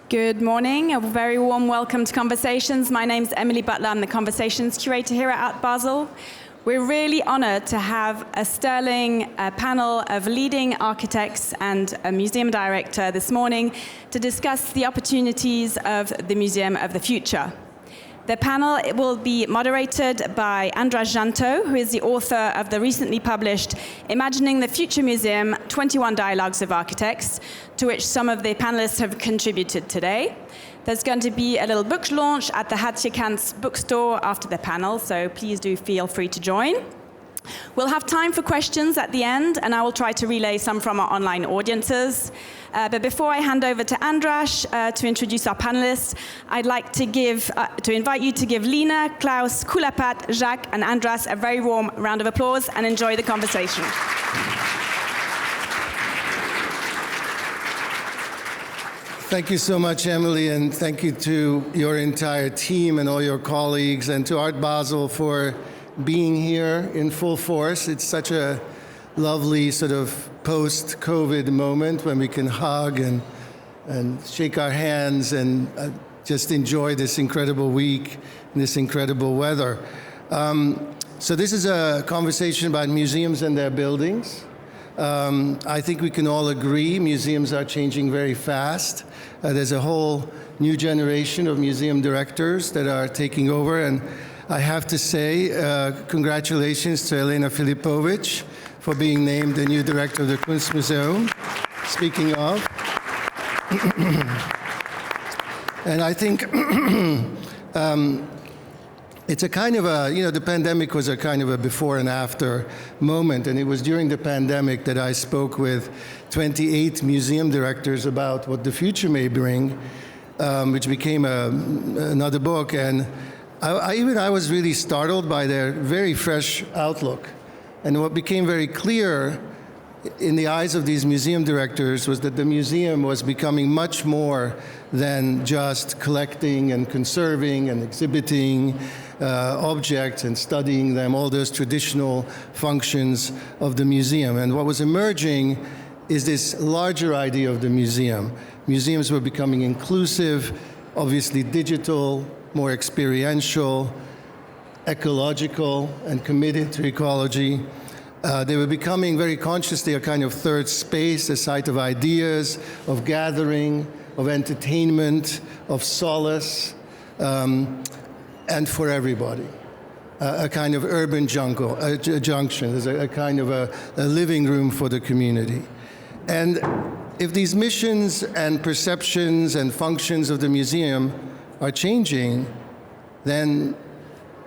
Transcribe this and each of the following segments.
Good morning, a very warm welcome to Conversations. My name's Emily Butler, I'm the Conversations Curator here at Art Basel. We're really honored to have a sterling panel of leading architects and a museum director this morning to discuss the opportunities of the Museum of the Future. The panel will be moderated by András Szántó, who is the author of the recently published Imagining the Future Museum, 21 Dialogues of Architects, to which some of the panelists have contributed today. There's going to be a little book launch at the Hatje Cantz bookstore after the panel, so please do feel free to join. We'll have time for questions at the end, and I will try to relay some from our online audiences. But before I hand over to András to introduce our panelists, I'd like to invite you to give Lina, Klaus, Kulapat, Jacques, and András a very warm round of applause and enjoy the conversation. Thank you so much, Emily, and thank you to your entire team and all your colleagues, and to Art Basel for being here in full force. It's such a lovely sort of post-COVID moment when we can hug and shake our hands and just enjoy this incredible week and this incredible weather. So this is a conversation about museums and their buildings. I think we can all agree museums are changing very fast. There's a whole new generation of museum directors that are taking over, and I have to say, congratulations to Elena Filipovic for being named the new director of the Kunstmuseum. Speaking of. And I think it's a kind of a, the pandemic was a kind of a before and after moment, and it was during the pandemic that I spoke with 28 museum directors about what the future may bring, which became another book. And I was really startled by their very fresh outlook. And what became very clear in the eyes of these museum directors was that the museum was becoming much more than just collecting and conserving and exhibiting objects and studying them, all those traditional functions of the museum. And what was emerging is this larger idea of the museum. Museums were becoming inclusive, obviously digital, more experiential, ecological, and committed to ecology. They were becoming very consciously a kind of third space, a site of ideas, of gathering, of entertainment, of solace, and for everybody. A kind of urban junction, there's a kind of a living room for the community. And if these missions and perceptions and functions of the museum are changing, then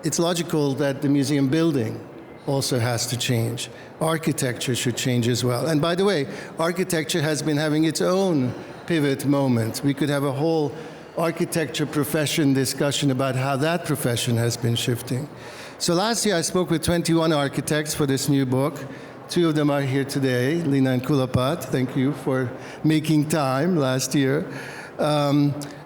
it's logical that the museum building also has to change. Architecture should change as well. And by the way, architecture has been having its own pivot moment. We could have a whole architecture profession discussion about how that profession has been shifting. So last year I spoke with 21 architects for this new book. 2 of them are here today, Lina and Kulapat. Thank you for making time last year.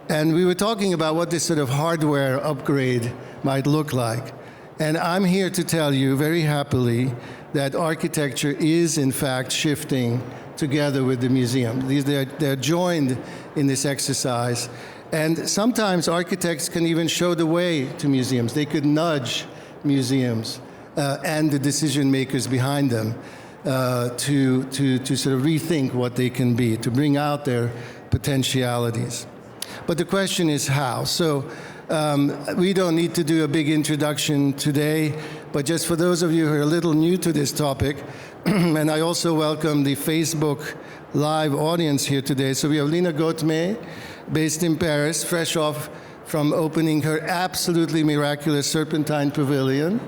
And we were talking about what this sort of hardware upgrade might look like. And I'm here to tell you very happily that architecture is in fact shifting together with the museum. They're joined in this exercise. And sometimes architects can even show the way to museums. They could nudge museums and the decision makers behind them to sort of rethink what they can be, to bring out their potentialities. But the question is how. So we don't need to do a big introduction today, but just for those of you who are a little new to this topic, and I also welcome the Facebook Live audience here today. So we have Lina Gauthier, based in Paris, fresh off from opening her absolutely miraculous Serpentine Pavilion.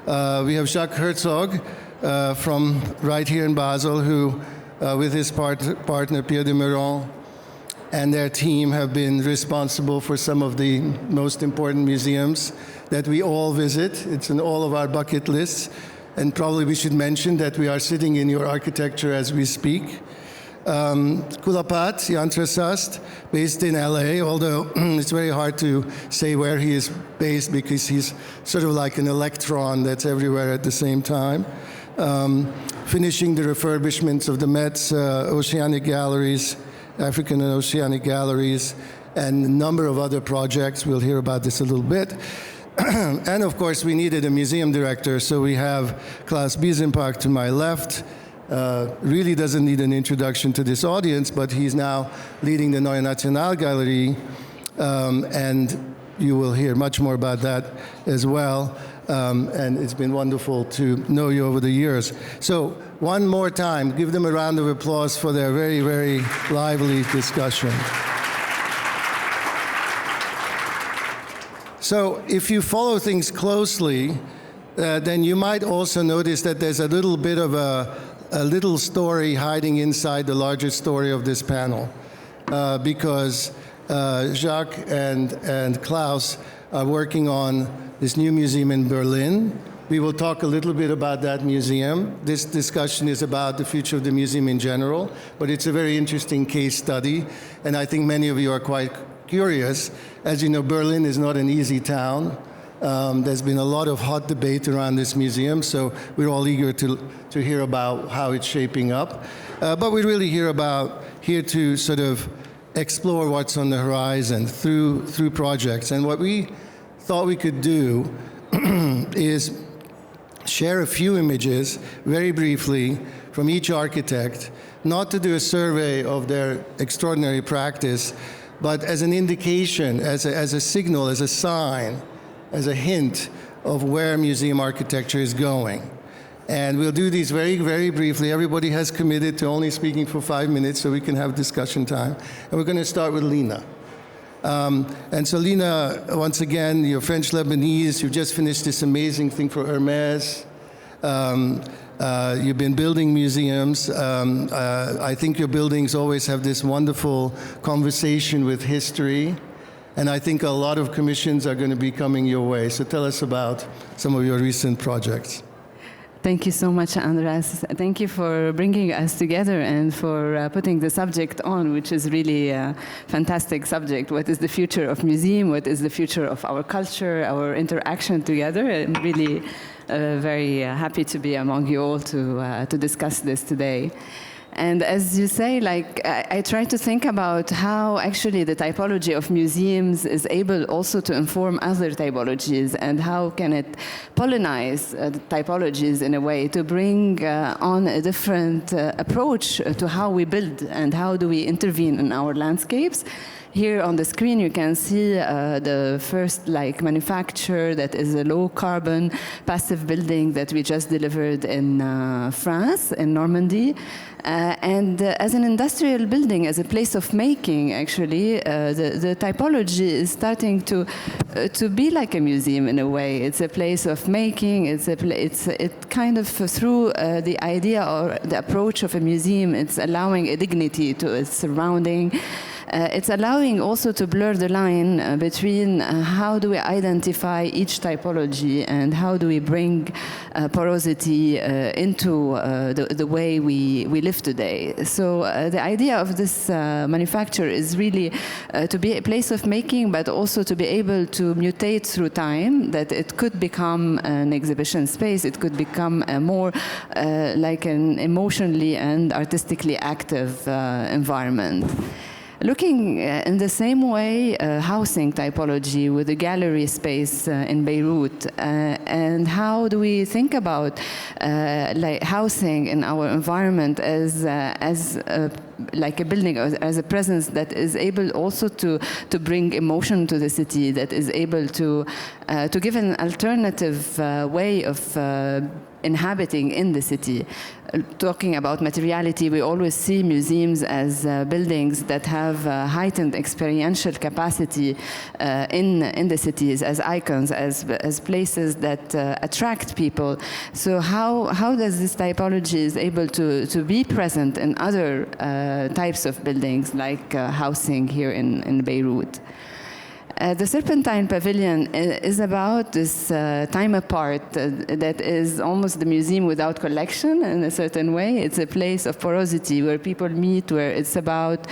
We have Jacques Herzog from right here in Basel, who, with his partner Pierre de Meuron, and their team have been responsible for some of the most important museums that we all visit. It's in all of our bucket lists. And probably we should mention that we are sitting in your architecture as we speak. Kulapat Yantrasast, based in LA, although it's very hard to say where he is based because he's sort of like an electron that's everywhere at the same time. Finishing the refurbishments of the Met's Oceanic Galleries, African and Oceanic Galleries, and a number of other projects. We'll hear about this a little bit. And of course, we needed a museum director, so we have Klaus Biesenpark to my left. Really doesn't need an introduction to this audience, but he's now leading the Neue Nationalgalerie, and you will hear much more about that as well. And it's been wonderful to know you over the years. So one more time, give them a round of applause for their very, very lively discussion. So if you follow things closely, then you might also notice that there's a little bit of a little story hiding inside the larger story of this panel, because Jacques and Klaus are working on this new museum in Berlin. We will talk a little bit about that museum. This discussion is about the future of the museum in general, but it's a very interesting case study, and I think many of you are quite curious. As you know, Berlin is not an easy town. There's been a lot of hot debate around this museum, so we're all eager to hear about how it's shaping up. But we're really here to sort of explore what's on the horizon through projects. And what we thought we could do is share a few images, very briefly, from each architect, not to do a survey of their extraordinary practice, but as an indication, as a signal, as a sign, as a hint of where museum architecture is going. And we'll do these very, very briefly. Everybody has committed to only speaking for 5 minutes so we can have discussion time. And we're going to start with Lina. And so Lina, once again, you're French-Lebanese. You've just finished this amazing thing for Hermès. You've been building museums. I think your buildings always have this wonderful conversation with history. And I think a lot of commissions are going to be coming your way. So tell us about some of your recent projects. Thank you so much, András. Thank you for bringing us together and for putting the subject on, which is really a fantastic subject. What is the future of museum? What is the future of our culture, our interaction together? I'm really very happy to be among you all to discuss this today. And as you say, like, I try to think about how actually the typology of museums is able also to inform other typologies, and how can it pollinize the typologies in a way to bring on a different approach to how we build and how do we intervene in our landscapes. Here on the screen, you can see the first manufacture that is a low-carbon passive building that we just delivered in France, in Normandy. And as an industrial building, as a place of making, actually, the typology is starting to be like a museum in a way. It's a place of making. It kind of through the idea or the approach of a museum, it's allowing a dignity to its surrounding. It's allowing also to blur the line between how do we identify each typology and how do we bring porosity into the way we live today. So the idea of this manufacture is really to be a place of making, but also to be able to mutate through time, that it could become an exhibition space, it could become a more like an emotionally and artistically active environment. Looking in the same way, housing typology with the gallery space in Beirut, and how do we think about housing in our environment as like a building, as a presence that is able also to bring emotion to the city, that is able to give an alternative way of inhabiting in the city. Talking about materiality, we always see museums as buildings that have heightened experiential capacity in the cities, as icons, as places that attract people. So how does this typology is able to be present in other types of buildings, like housing here in Beirut? The Serpentine Pavilion is about this time apart that is almost the museum without collection in a certain way. It's a place of porosity where people meet, where it's about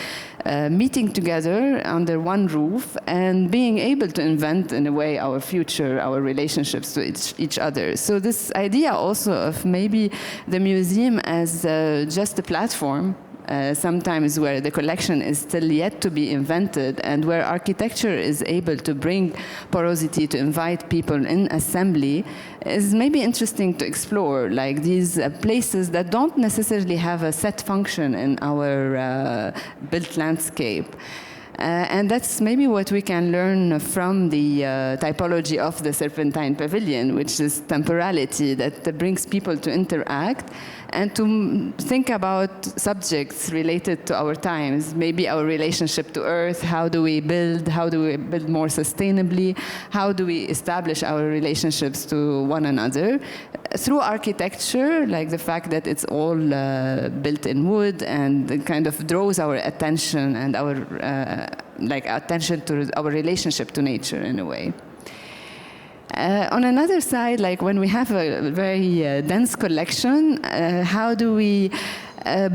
meeting together under one roof and being able to invent, in a way, our future, our relationships to each other. So this idea also of maybe the museum as just a platform sometimes where the collection is still yet to be invented, and where architecture is able to bring porosity, to invite people in assembly, is maybe interesting to explore, like these places that don't necessarily have a set function in our built landscape. And that's maybe what we can learn from the typology of the Serpentine Pavilion, which is temporality, that brings people to interact and to think about subjects related to our times, maybe our relationship to Earth, how do we build more sustainably, how do we establish our relationships to one another, through architecture, like the fact that it's all built in wood, and it kind of draws our attention and our attention to our relationship to nature in a way. On another side, like when we have a very dense collection, how do we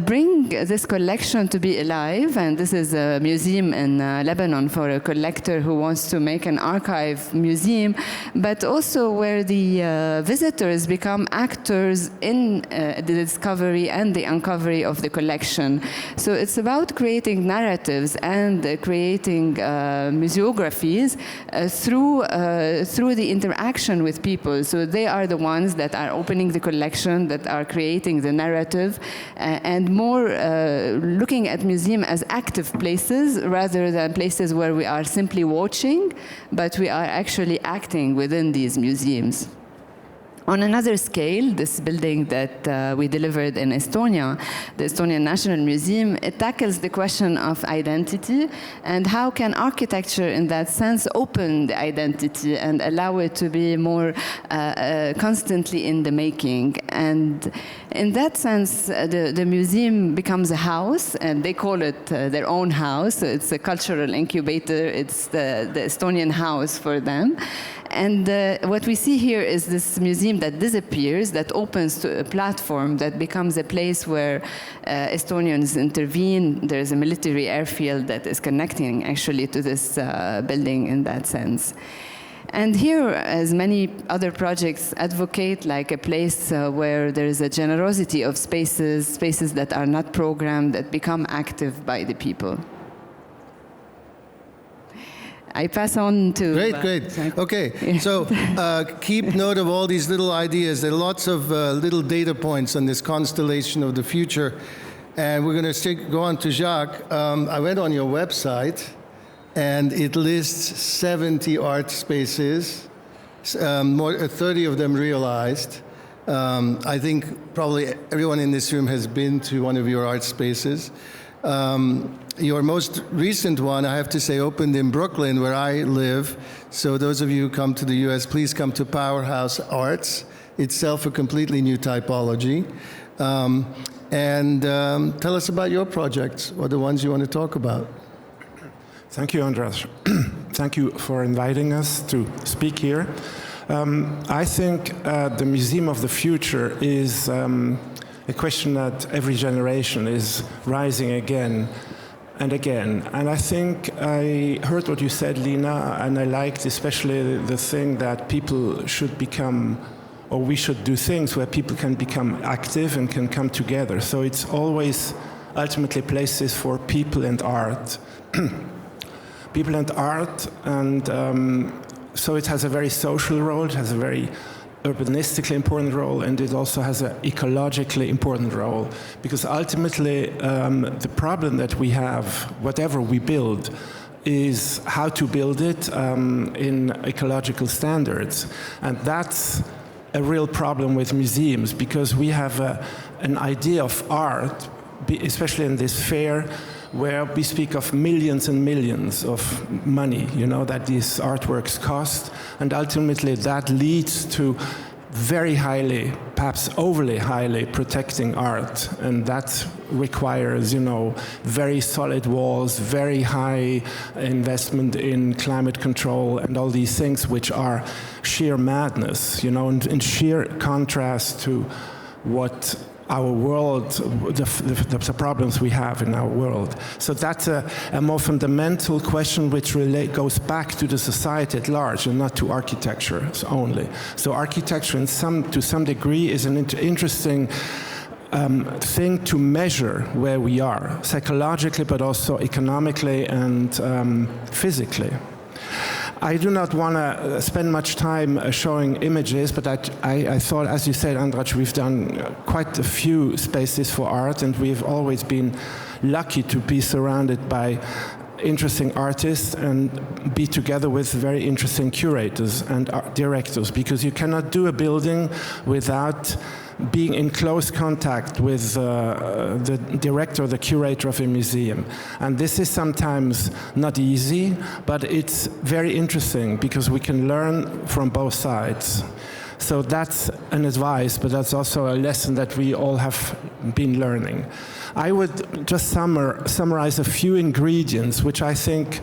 bring this collection to be alive? And this is a museum in Lebanon for a collector who wants to make an archive museum, but also where the visitors become actors in the discovery and the uncovery of the collection. So it's about creating narratives and creating museographies through the interaction with people. So they are the ones that are opening the collection, that are creating the narrative, and more looking at museums as active places rather than places where we are simply watching, but we are actually acting within these museums. On another scale, this building that we delivered in Estonia, the Estonian National Museum, it tackles the question of identity and how can architecture in that sense open the identity and allow it to be more constantly in the making. And in that sense, the museum becomes a house, and they call it their own house. So it's a cultural incubator. It's the Estonian house for them. And what we see here is this museum that disappears, that opens to a platform that becomes a place where Estonians intervene. There's a military airfield that is connecting actually to this building in that sense. And here, as many other projects advocate, like a place where there is a generosity of spaces that are not programmed, that become active by the people. I pass on to... Great. Okay, so keep note of all these little ideas. There are lots of little data points on this constellation of the future. And we're going to go on to Jacques. I went on your website, and it lists 70 art spaces, 30 of them realized. I think probably everyone in this room has been to one of your art spaces. Your most recent one, I have to say, opened in Brooklyn, where I live. So those of you who come to the US, please come to Powerhouse Arts, itself a completely new typology. And tell us about your projects, or the ones you want to talk about. Thank you, András. Thank you for inviting us to speak here. I think the Museum of the Future is a question that every generation is rising again and again. And I think I heard what you said, Lina, and I liked especially the thing that people should become, or we should do things where people can become active and can come together. So it's always ultimately places for people and art. People and art, and so it has a very social role, it has a very urbanistically important role, and it also has an ecologically important role, because ultimately the problem that we have, whatever we build, is how to build it in ecological standards. And that's a real problem with museums, because we have an idea of art, especially in this fair, where we speak of millions and millions of money, you know, that these artworks cost, and ultimately that leads to very highly, perhaps overly highly protecting art, and that requires, you know, very solid walls, very high investment in climate control, and all these things which are sheer madness, you know, in sheer contrast to what our world, the problems we have in our world. So that's a more fundamental question which goes back to the society at large and not to architecture only. So architecture to some degree is an interesting thing to measure where we are, psychologically, but also economically and physically. I do not want to spend much time showing images, but I thought, as you said, András, we've done quite a few spaces for art, and we've always been lucky to be surrounded by interesting artists and be together with very interesting curators and directors, because you cannot do a building without being in close contact with the director, the curator of a museum. And this is sometimes not easy, but it's very interesting because we can learn from both sides. So that's an advice, but that's also a lesson that we all have been learning. I would just summarize a few ingredients which I think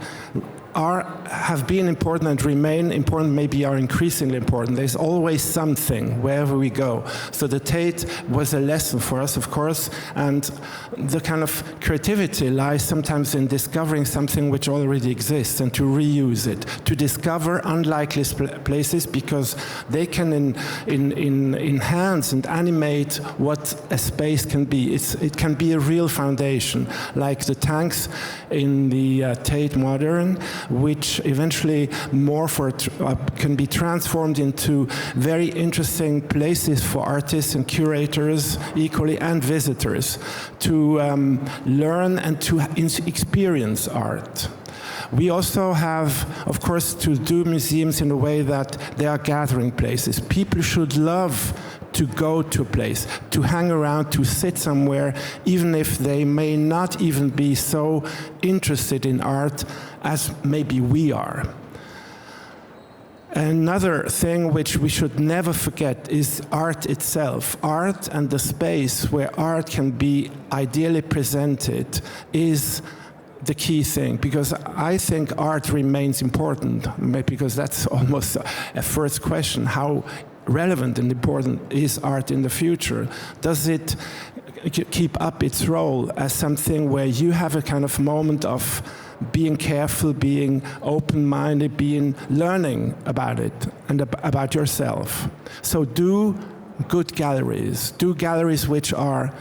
have been important and remain important, maybe are increasingly important. There's always something wherever we go. So the Tate was a lesson for us, of course, and the kind of creativity lies sometimes in discovering something which already exists and to reuse it, to discover unlikely places because they can enhance and animate what a space can be. It can be a real foundation, like the tanks in the Tate Modern, which eventually can be transformed into very interesting places for artists and curators equally, and visitors to learn and to experience art. We also have, of course, to do museums in a way that they are gathering places. People should love to go to a place, to hang around, to sit somewhere, even if they may not even be so interested in art as maybe we are. Another thing which we should never forget is art itself. Art and the space where art can be ideally presented is the key thing, because I think art remains important, because that's almost a first question. How relevant and important is art in the future? Does it keep up its role as something where you have a kind of moment of being careful, being open-minded, learning about it and about yourself? So do good galleries. Do galleries which are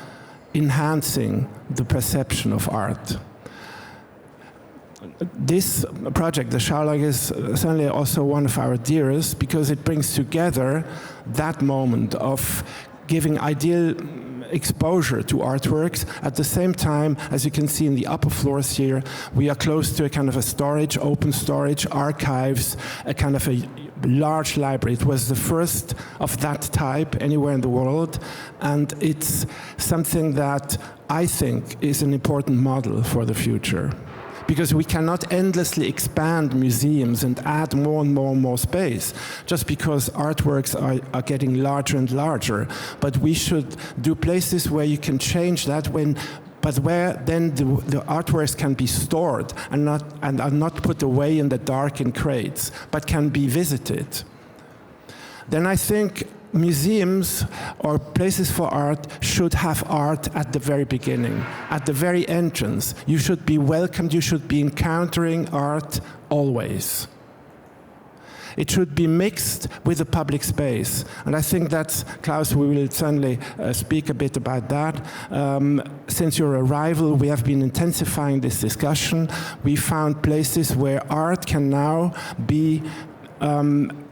enhancing the perception of art. This project, the Schaulag, is certainly also one of our dearest because it brings together that moment of giving ideal exposure to artworks. At the same time, as you can see in the upper floors here, we are close to a kind of a storage, open storage, archives, a kind of a large library. It was the first of that type anywhere in the world, and it's something that I think is an important model for the future. Because we cannot endlessly expand museums and add more and more and more space, just because artworks are getting larger and larger. But we should do places where you can change that, but where then the artworks can be stored and are not put away in the dark in crates, but can be visited. Then I think museums or places for art should have art at the very beginning, at the very entrance. You should be welcomed, you should be encountering art always. It should be mixed with the public space. And I think that's, Klaus, we will certainly speak a bit about that. Since your arrival, we have been intensifying this discussion. We found places where art can now be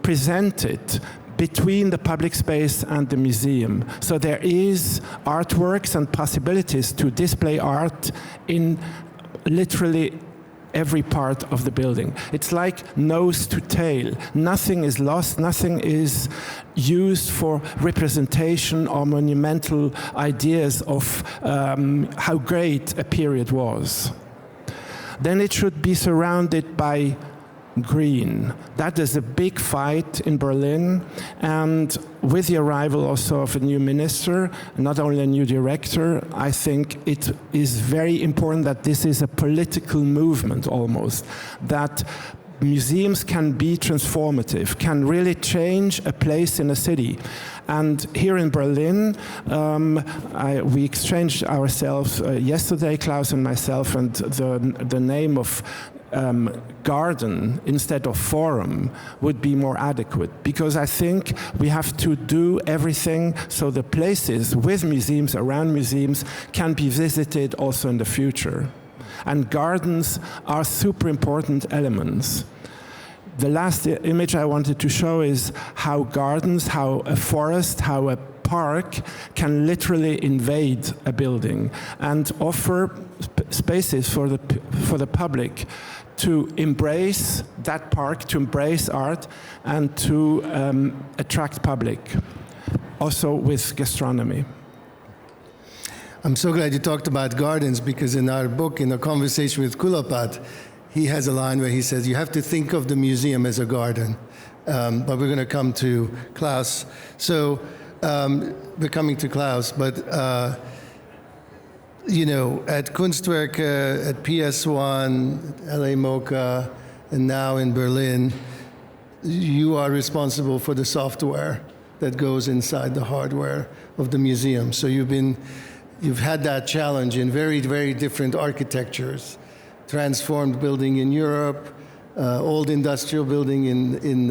presented between the public space and the museum. So there is artworks and possibilities to display art in literally every part of the building. It's like nose to tail. Nothing is lost, nothing is used for representation or monumental ideas of how great a period was. Then it should be surrounded by green. That is a big fight in Berlin, and with the arrival also of a new minister, not only a new director, I think it is very important that this is a political movement almost, that museums can be transformative, can really change a place in a city. And here in Berlin, we exchanged ourselves yesterday, Klaus and myself, and the name of garden instead of forum would be more adequate, because I think we have to do everything so the places with museums, around museums, can be visited also in the future. And gardens are super important elements. The last image I wanted to show is how gardens, how a forest, how a park can literally invade a building and offer spaces for the public to embrace that park, to embrace art, and to attract public, also with gastronomy. I'm so glad you talked about gardens, because in our book, in a conversation with Kulapat, he has a line where he says, you have to think of the museum as a garden. But we're going to come to Klaus. So we're coming to Klaus, but you know, at Kunstwerke, at PS1, LA MoCA, and now in Berlin, you are responsible for the software that goes inside the hardware of the museum. So you've had that challenge in very, very different architectures. Transformed building in Europe, old industrial building in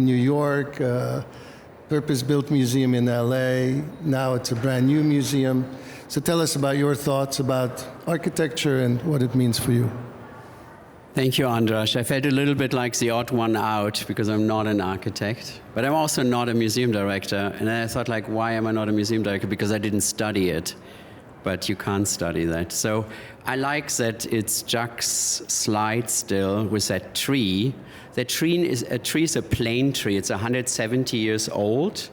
New York, purpose-built museum in LA. Now it's a brand new museum. So tell us about your thoughts about architecture and what it means for you. Thank you, András. I felt a little bit like the odd one out because I'm not an architect, but I'm also not a museum director. And I thought, like, why am I not a museum director? Because I didn't study it. But you can't study that. So I like that it's Jacques' slide still with that tree. That tree is a plane tree. It's 170 years old.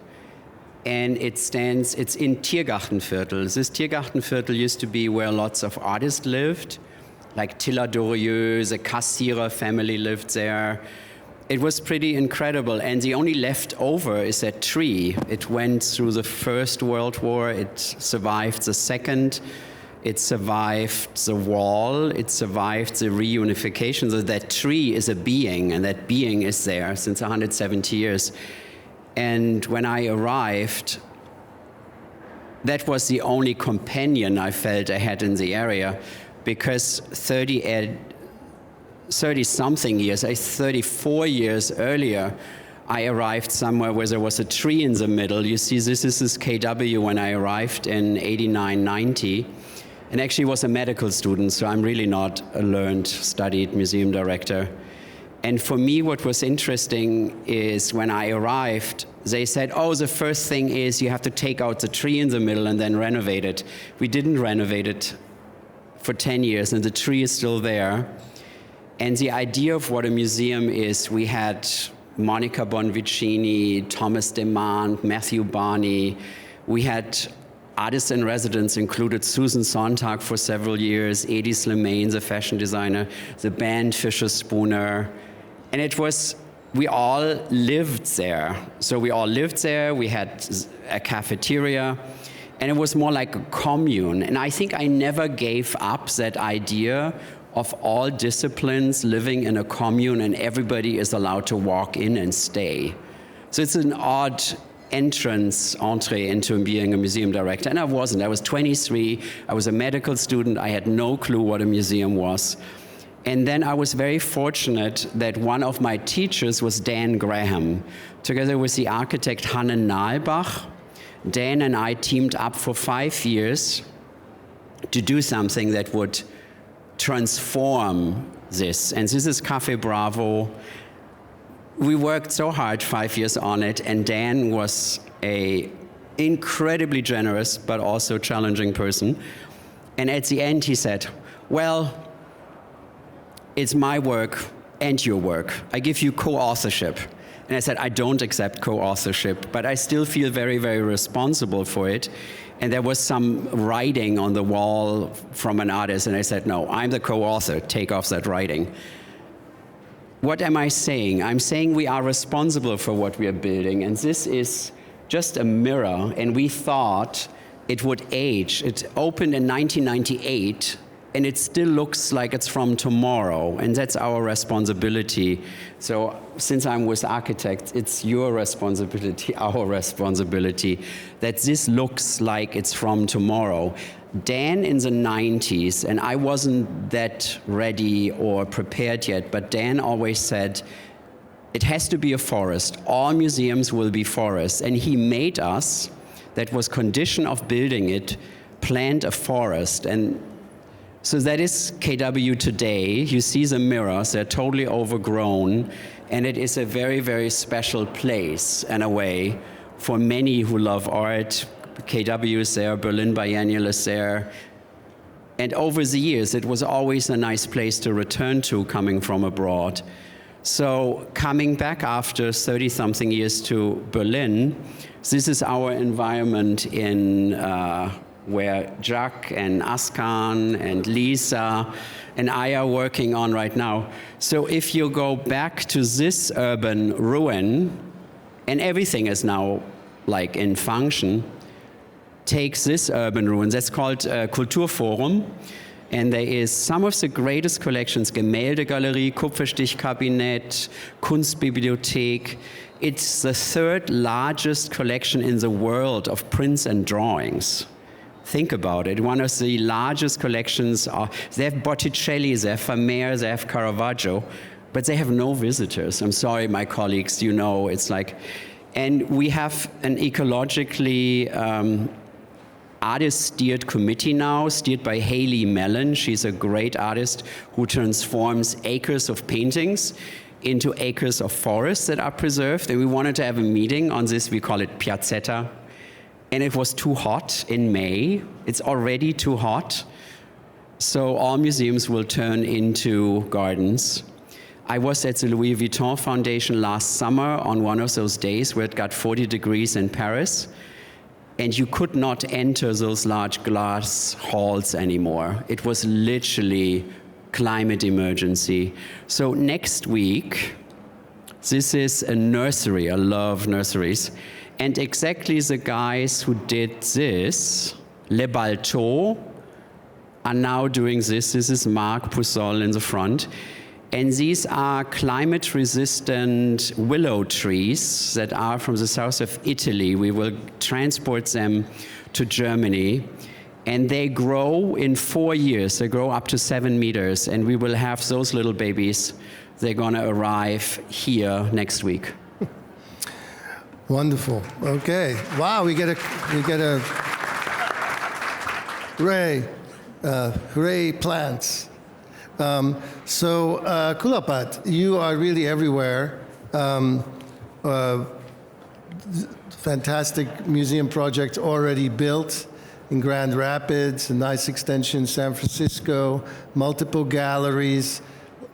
And it's in Tiergartenviertel. This Tiergartenviertel used to be where lots of artists lived, like Tilla Dorieux, the Cassirer family lived there. It was pretty incredible, and the only leftover is that tree. It went through the First World War, it survived the Second, it survived the wall, it survived the reunification. So that tree is a being, and that being is there since 170 years. And when I arrived, that was the only companion I felt I had in the area, because 30-something years, 34 years earlier, I arrived somewhere where there was a tree in the middle. You see, this is KW when I arrived in 89, 90. And actually was a medical student, so I'm really not a learned, studied museum director. And for me, what was interesting is when I arrived, they said, oh, the first thing is you have to take out the tree in the middle and then renovate it. We didn't renovate it for 10 years, and the tree is still there. And the idea of what a museum is, we had Monica Bonvicini, Thomas Demand, Matthew Barney. We had artists in residence, included Susan Sontag for several years, Edie Slimane, the fashion designer, the band Fisher Spooner. And it was, we all lived there. So we all lived there, we had a cafeteria, and it was more like a commune. And I think I never gave up that idea of all disciplines living in a commune and everybody is allowed to walk in and stay. So it's an odd entree into being a museum director. And I wasn't. I was 23. I was a medical student. I had no clue what a museum was. And then I was very fortunate that one of my teachers was Dan Graham. Together with the architect Hanne Nahlbach, Dan and I teamed up for 5 years to do something that would transform this. And this is Café Bravo. We worked so hard 5 years on it, and Dan was an incredibly generous but also challenging person. And at the end he said, well, it's my work and your work. I give you co-authorship. And I said, I don't accept co-authorship, but I still feel very, very responsible for it. And there was some writing on the wall from an artist, and I said, no, I'm the co-author, take off that writing. What am I saying? I'm saying we are responsible for what we are building, and this is just a mirror, and we thought it would age. It opened in 1998, and it still looks like it's from tomorrow, and that's our responsibility. So since I'm with architects, it's your responsibility, our responsibility, that this looks like it's from tomorrow. Dan in the 90s, and I wasn't that ready or prepared yet, but Dan always said, it has to be a forest. All museums will be forests. And he made us, that was condition of building it, plant a forest. And so that is KW today. You see the mirrors, they're totally overgrown, and it is a very, very special place in a way for many who love art. KW is there, Berlin Biennial is there. And over the years, it was always a nice place to return to coming from abroad. So coming back after 30-something years to Berlin, this is our environment in where Jacques and Askan and Lisa and I are working on right now. So if you go back to this urban ruin, and everything is now like in function, take this urban ruin, that's called Kulturforum, and there is some of the greatest collections, Gemäldegalerie, Kupferstichkabinett, Kunstbibliothek. It's the third largest collection in the world of prints and drawings. Think about it, one of the largest collections, they have Botticelli, they have Vermeer, they have Caravaggio, but they have no visitors. I'm sorry, my colleagues, you know, it's like, and we have an ecologically artist-steered committee now, steered by Hayley Mellon. She's a great artist who transforms acres of paintings into acres of forests that are preserved. And we wanted to have a meeting on this, we call it Piazzetta. And it was too hot in May. It's already too hot. So all museums will turn into gardens. I was at the Louis Vuitton Foundation last summer on one of those days where it got 40 degrees in Paris. And you could not enter those large glass halls anymore. It was literally climate emergency. So next week, this is a nursery. I love nurseries. And exactly the guys who did this, Les Balteaux, are now doing this. This is Marc Poussol in the front. And these are climate-resistant willow trees that are from the south of Italy. We will transport them to Germany. And they grow in 4 years. They grow up to 7 meters. And we will have those little babies. They're going to arrive here next week. Wonderful. Okay. Wow, we get a hooray plants. Kulapat, you are really everywhere. Fantastic museum project already built in Grand Rapids, a nice extension in San Francisco, multiple galleries,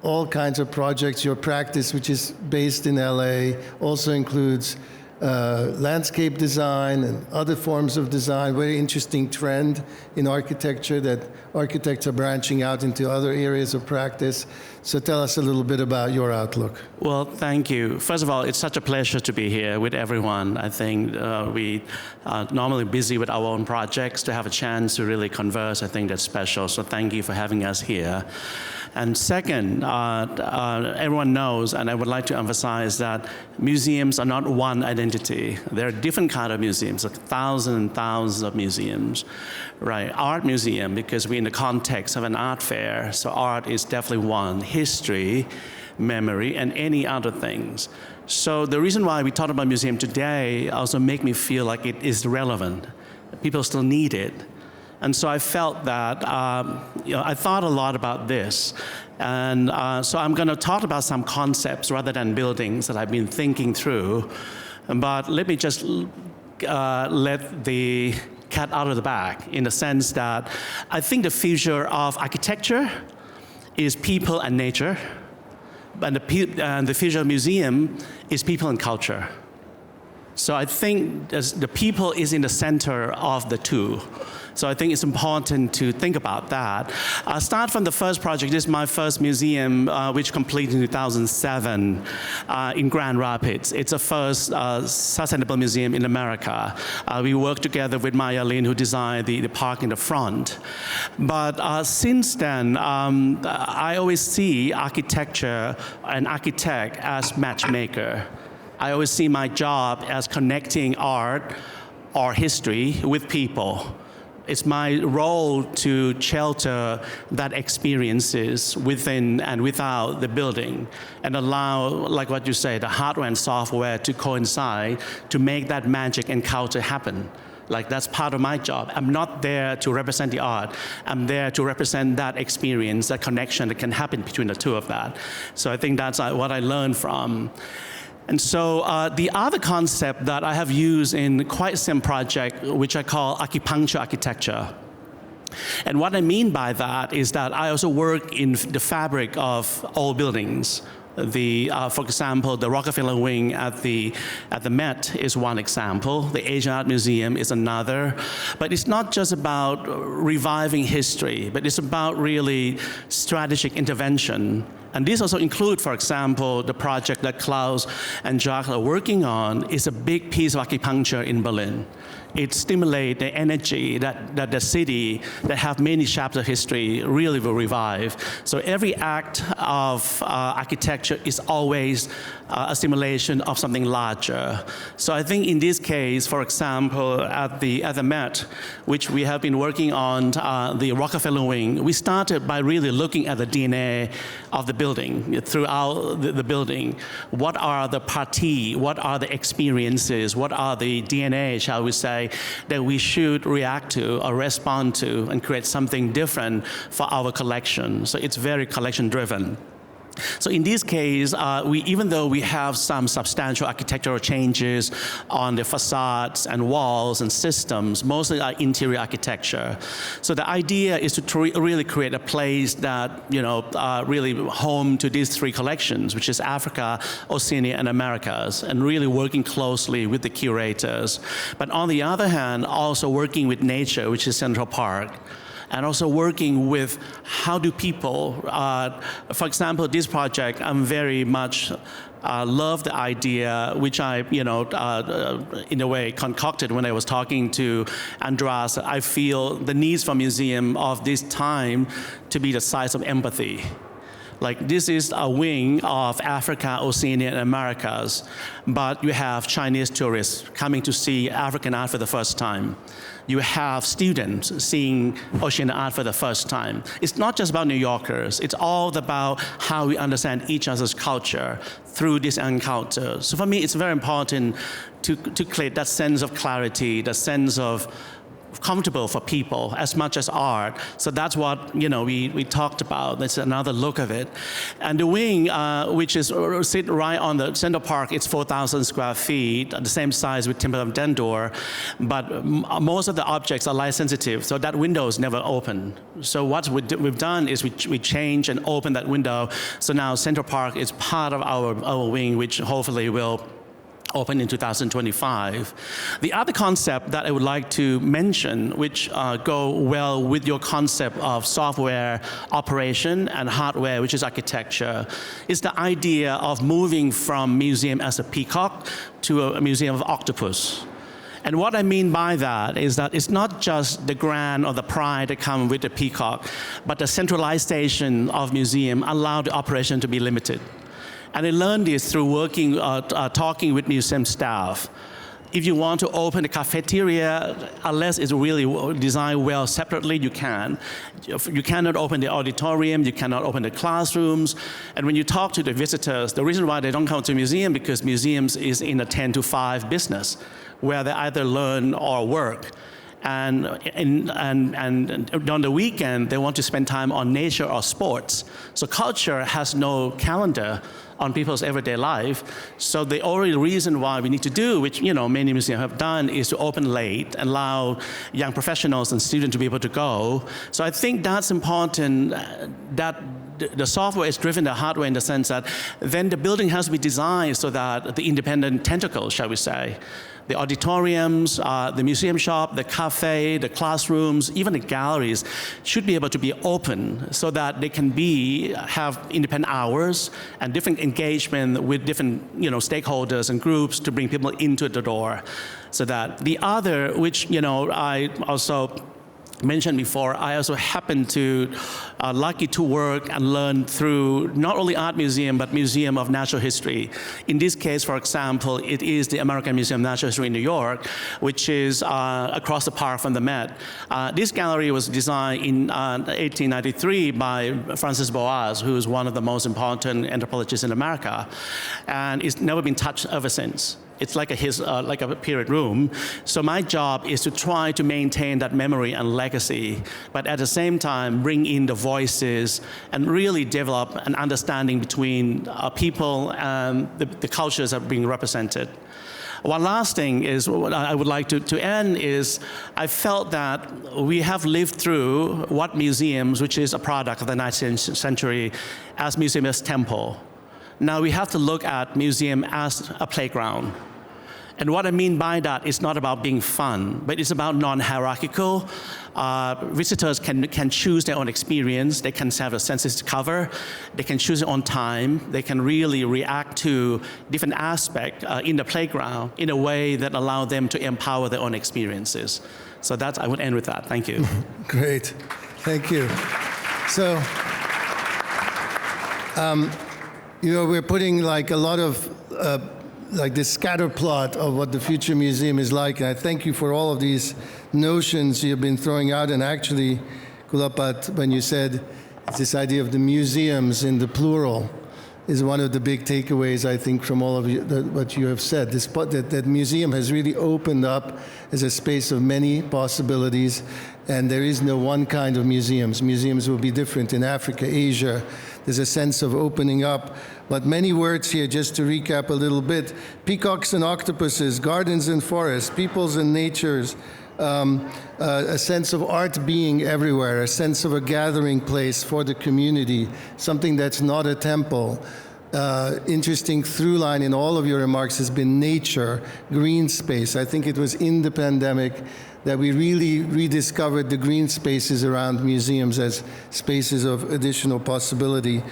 all kinds of projects. Your practice, which is based in LA, also includes landscape design and other forms of design. Very interesting trend in architecture that architects are branching out into other areas of practice. So tell us a little bit about your outlook. Well, thank you. First of all, it's such a pleasure to be here with everyone. I think we are normally busy with our own projects. To have a chance to really converse, I think that's special. So thank you for having us here. And second, everyone knows, and I would like to emphasize that museums are not one identity. There are different kinds of museums, like thousands and thousands of museums, right? Art museum, because we're in the context of an art fair, so art is definitely one. History, memory, and any other things. So the reason why we talk about museum today also make me feel like it is relevant. People still need it. And so I felt that, I thought a lot about this. And so I'm going to talk about some concepts rather than buildings that I've been thinking through. But let me just let the cat out of the bag in the sense that I think the future of architecture is people and nature. And the future of museum is people and culture. So I think the people is in the center of the two. So I think it's important to think about that. I'll start from the first project. This is my first museum, which completed in 2007 in Grand Rapids. It's the first sustainable museum in America. We worked together with Maya Lin, who designed the park in the front. But since then, I always see architecture and architect as matchmaker. I always see my job as connecting art or history with people. It's my role to shelter that experiences within and without the building and allow, like what you say, the hardware and software to coincide to make that magic encounter happen. Like, that's part of my job. I'm not there to represent the art. I'm there to represent that experience, that connection that can happen between the two of that. So I think that's what I learned from. And so the other concept that I have used in quite some project, which I call acupuncture architecture. And what I mean by that is that I also work in the fabric of old buildings. For example, the Rockefeller Wing at the Met is one example. The Asian Art Museum is another. But it's not just about reviving history, but it's about really strategic intervention. And these also include, for example, the project that Klaus and Jacques are working on is a big piece of acupuncture in Berlin. It stimulates the energy that the city that have many chapters of history really will revive. So every act of architecture is always a stimulation of something larger. So I think in this case, for example, at the Met, which we have been working on the Rockefeller Wing, we started by really looking at the DNA of the building, throughout the building. What are the parties? What are the experiences? What are the DNA, shall we say, that we should react to or respond to and create something different for our collection? So it's very collection driven. So in this case, even though we have some substantial architectural changes on the facades and walls and systems, mostly are interior architecture. So the idea is to really create a place that, really home to these three collections, which is Africa, Oceania, and Americas, and really working closely with the curators. But on the other hand, also working with nature, which is Central Park. And also working with how do people, for example, this project, I'm very much love the idea, which I, in a way concocted when I was talking to András. I feel the needs for museum of this time to be the size of empathy. Like, this is a wing of Africa, Oceania, and Americas, but you have Chinese tourists coming to see African art for the first time. You have students seeing Oceanian art for the first time. It's not just about New Yorkers. It's all about how we understand each other's culture through this encounter. So for me, it's very important to create that sense of clarity, that sense of comfortable for people as much as art. So that's what we talked about. That's another look of it. And the wing, which is sit right on the Central Park, it's 4,000 square feet, the same size with Temple of Dendor, but most of the objects are light sensitive, so that window is never open. So what we've done is we change and open that window. So now Central Park is part of our wing, which hopefully will open in 2025. The other concept that I would like to mention, which go well with your concept of software operation and hardware, which is architecture, is the idea of moving from museum as a peacock to a museum of octopus. And what I mean by that is that it's not just the grand or the pride that come with the peacock, but the centralization of museum allow the operation to be limited. And I learned this through working, talking with museum staff. If you want to open a cafeteria, unless it's really designed well separately, you can. You cannot open the auditorium, you cannot open the classrooms. And when you talk to the visitors, the reason why they don't come to a museum because museums is in a 10 to 5 business, where they either learn or work. And on the weekend, they want to spend time on nature or sports. So culture has no calendar on people's everyday life. So the only reason why we need to do, which many museums have done, is to open late and allow young professionals and students to be able to go. So I think that's important, that the software is driven the hardware in the sense that then the building has to be designed so that the independent tentacles, shall we say, the auditoriums, the museum shop, the cafe, the classrooms, even the galleries should be able to be open so that they can have independent hours and different engagement with different stakeholders and groups to bring people into the door. So that the other, which I also mentioned before, I also happen to lucky to work and learn through not only art museum, but Museum of Natural History. In this case, for example, it is the American Museum of Natural History in New York, which is across the park from the Met. This gallery was designed in 1893 by Francis Boas, who is one of the most important anthropologists in America, and it's never been touched ever since. It's like a period room. So my job is to try to maintain that memory and legacy, but at the same time bring in the voices and really develop an understanding between people and the cultures that are being represented. One last thing is what I would like to end is I felt that we have lived through what museums, which is a product of the 19th century, as museum as temple. Now we have to look at museum as a playground. And what I mean by that is not about being fun, but it's about non-hierarchical. Visitors can choose their own experience. They can have the senses to cover. They can choose their own time. They can really react to different aspects in the playground in a way that allow them to empower their own experiences. So I would end with that. Thank you. Great. Thank you. So, we're putting like a lot of like this scatter plot of what the future museum is like. And I thank you for all of these notions you've been throwing out. And actually, Kulapat, when you said this idea of the museums in the plural is one of the big takeaways, I think, from all of you, what you have said. That museum has really opened up as a space of many possibilities. And there is no one kind of museums. Museums will be different in Africa, Asia. There's a sense of opening up. But many words here, just to recap a little bit. Peacocks and octopuses, gardens and forests, peoples and natures, a sense of art being everywhere, a sense of a gathering place for the community, something that's not a temple. Interesting through line in all of your remarks has been nature, green space. I think it was in the pandemic that we really rediscovered the green spaces around museums as spaces of additional possibility.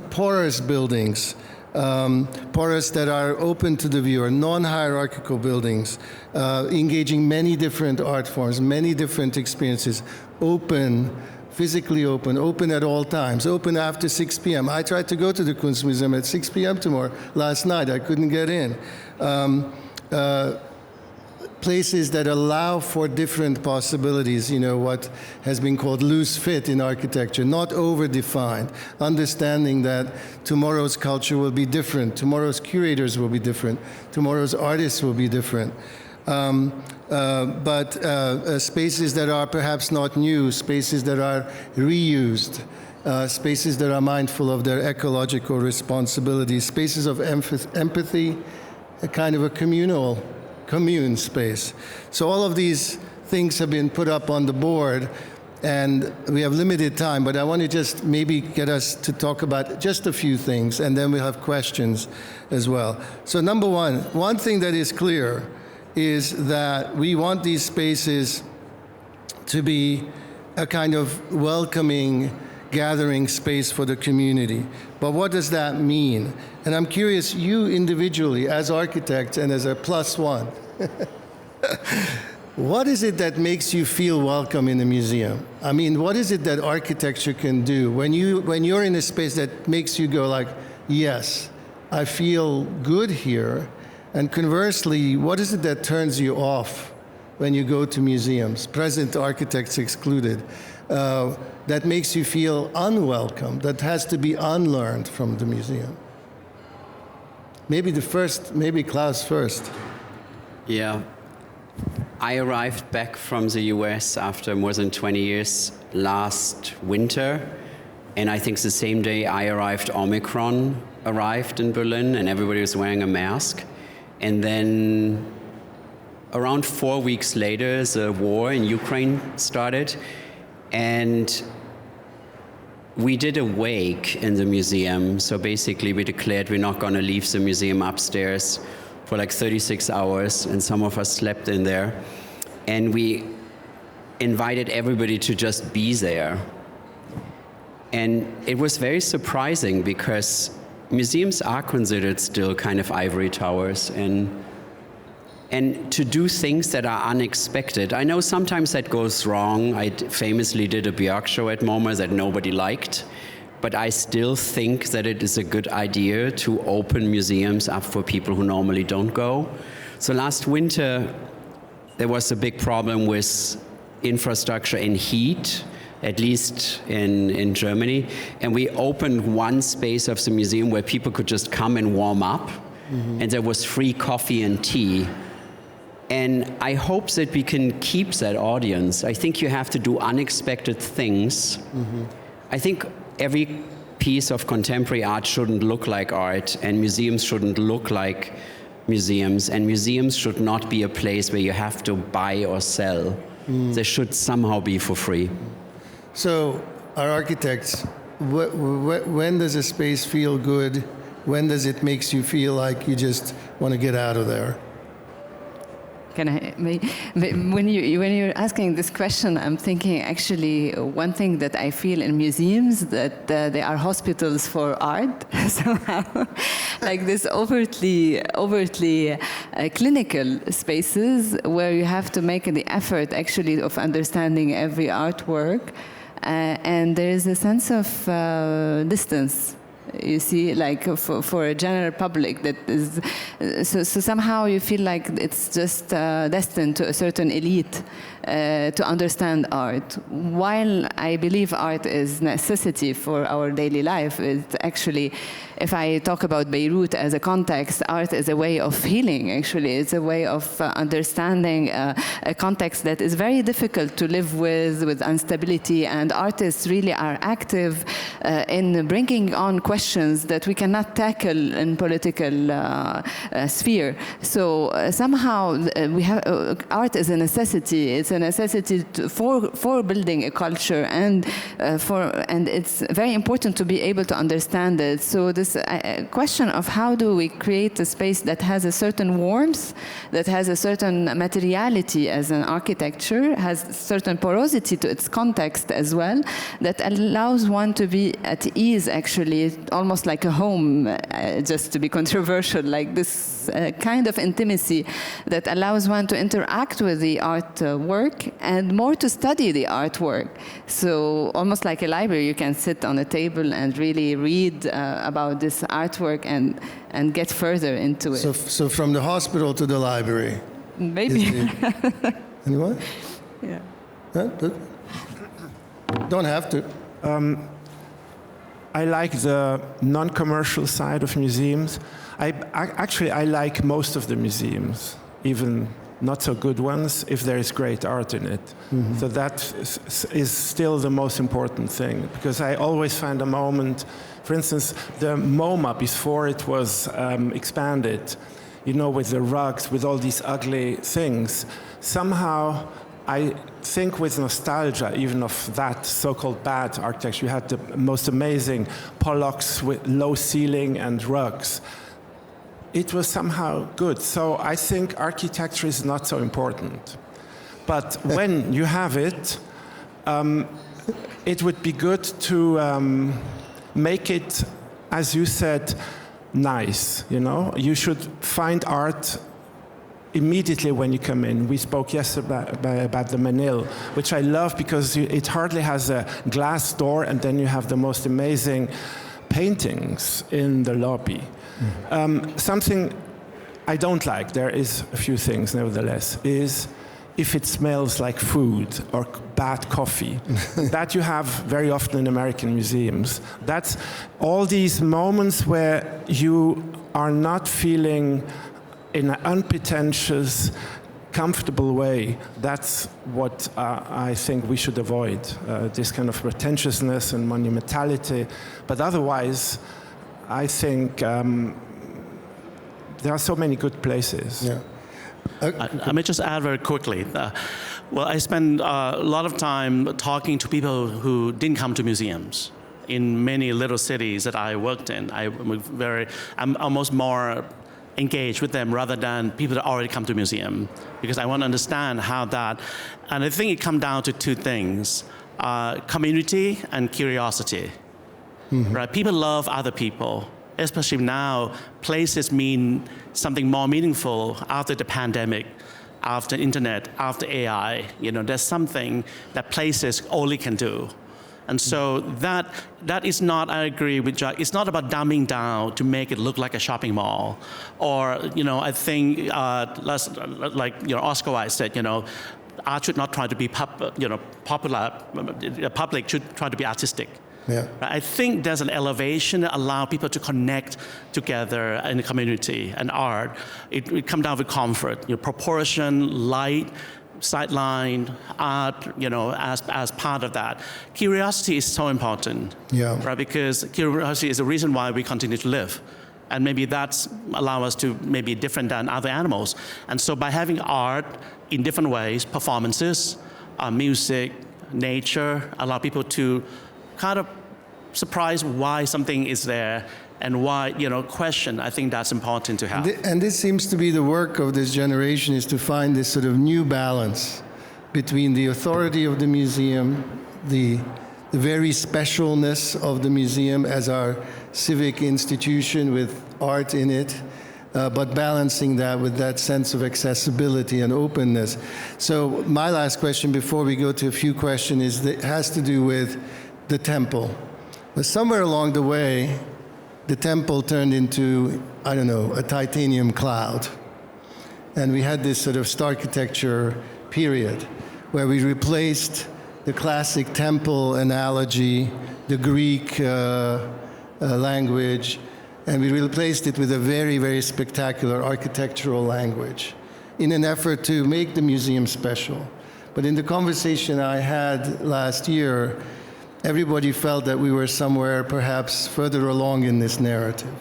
Porous buildings, porous that are open to the viewer, non-hierarchical buildings, engaging many different art forms, many different experiences, open, physically open at all times, open after 6 p.m. I tried to go to the Kunstmuseum at 6 p.m. last night. I couldn't get in. Places that allow for different possibilities, what has been called loose fit in architecture, not over-defined, understanding that tomorrow's culture will be different, tomorrow's curators will be different, tomorrow's artists will be different. But spaces that are perhaps not new, spaces that are reused, spaces that are mindful of their ecological responsibilities, spaces of empathy, a kind of a commune space. So all of these things have been put up on the board, and we have limited time, but I want to just maybe get us to talk about just a few things, and then we'll have questions as well. So number one thing that is clear is that we want these spaces to be a kind of welcoming, gathering space for the community. But what does that mean? And I'm curious, you individually, as architects and as a plus one, what is it that makes you feel welcome in a museum? I mean, what is it that architecture can do when you're in a space that makes you go like, yes, I feel good here? And conversely, what is it that turns you off when you go to museums, present architects excluded, that makes you feel unwelcome, that has to be unlearned from the museum? Maybe Klaus first. Yeah. I arrived back from the US after more than 20 years last winter. And I think the same day I arrived, Omicron arrived in Berlin and everybody was wearing a mask. And then around 4 weeks later, the war in Ukraine started. And we did a wake in the museum. So basically we declared we're not going to leave the museum upstairs for like 36 hours, and some of us slept in there. And we invited everybody to just be there. And it was very surprising because museums are considered still kind of ivory towers, and to do things that are unexpected. I know sometimes that goes wrong. I famously did a Björk show at MoMA that nobody liked, but I still think that it is a good idea to open museums up for people who normally don't go. So last winter, there was a big problem with infrastructure and heat, at least in Germany. And we opened one space of the museum where people could just come and warm up. Mm-hmm. And there was free coffee and tea. And I hope that we can keep that audience. I think you have to do unexpected things. Mm-hmm. I think every piece of contemporary art shouldn't look like art, and museums shouldn't look like museums, and museums should not be a place where you have to buy or sell. Mm. They should somehow be for free. So, our architects, when does a space feel good? When does it makes you feel like you just want to get out of there? When you're asking this question, I'm thinking actually one thing that I feel in museums, that they are hospitals for art somehow, like this overtly clinical spaces where you have to make the effort actually of understanding every artwork, and there is a sense of distance. You see, like for a general public, that is, so somehow you feel like it's just destined to a certain elite to understand art. While I believe art is necessity for our daily life, it's actually, if I talk about Beirut as a context, art is a way of healing, actually. It's a way of understanding a context that is very difficult to live with instability, and artists really are active in bringing on questions that we cannot tackle in political sphere. So somehow we have art is a necessity. It's a necessity for building a culture, and it's very important to be able to understand it. So this question of how do we create a space that has a certain warmth, that has a certain materiality as an architecture, has certain porosity to its context as well, that allows one to be at ease, actually, almost like a home, just to be controversial, like this kind of intimacy that allows one to interact with the artwork and more to study the artwork. So almost like a library, you can sit on a table and really read about this artwork and get further into it. So from the hospital to the library. Maybe. Anyone? Yeah. Huh? Don't have to. I like the non-commercial side of museums. I like most of the museums, even not so good ones, if there is great art in it. Mm-hmm. So that is still the most important thing, because I always find a moment, for instance, the MoMA, before it was expanded, you know, with the rugs, with all these ugly things, somehow I think with nostalgia even of that so-called bad architecture. You had the most amazing Pollocks with low ceiling and rugs. It was somehow good. So I think architecture is not so important. But when you have it, it would be good to make it, as you said, nice. You know, you should find art immediately when you come in. We spoke yesterday about the Menil, which I love because it hardly has a glass door, and then you have the most amazing paintings in the lobby. Mm-hmm. Something I don't like, there is a few things nevertheless, is if it smells like food or bad coffee. That you have very often in American museums. That's all these moments where you are not feeling in an unpretentious, comfortable way. That's what I think we should avoid, this kind of pretentiousness and monumentality. But otherwise, I think there are so many good places. Yeah. I may just add very quickly. Well, I spend a lot of time talking to people who didn't come to museums. in many little cities that I worked in. I'm almost more engaged with them rather than people that already come to museum, because I want to understand how that, and I think it comes down to two things, community and curiosity. Right? People love other people, especially now. Places mean something more meaningful after the pandemic, after internet, after AI. There's something that places only can do. And so that is not, I agree with Jack, it's not about dumbing down to make it look like a shopping mall. Or, I think, like Oscar Wilde said, art should not try to be popular, the public should try to be artistic. Yeah. I think there's an elevation that allows people to connect together in the community, and art. It comes down with comfort, proportion, light, sightline, art, as part of that. Curiosity is so important, right? Because curiosity is the reason why we continue to live. And maybe that's allow us to maybe different than other animals. And so by having art in different ways, performances, music, nature, allow people to kind of surprise why something is there and why, question. I think that's important to have. And this seems to be the work of this generation, is to find this sort of new balance between the authority of the museum, the very specialness of the museum as our civic institution with art in it, but balancing that with that sense of accessibility and openness. So my last question before we go to a few questions has to do with the temple. But somewhere along the way, the temple turned into, I don't know, a titanium cloud. And we had this sort of Starchitecture period where we replaced the classic temple analogy, the Greek language, and we replaced it with a very, very spectacular architectural language in an effort to make the museum special. But in the conversation I had last year, everybody felt that we were somewhere perhaps further along in this narrative.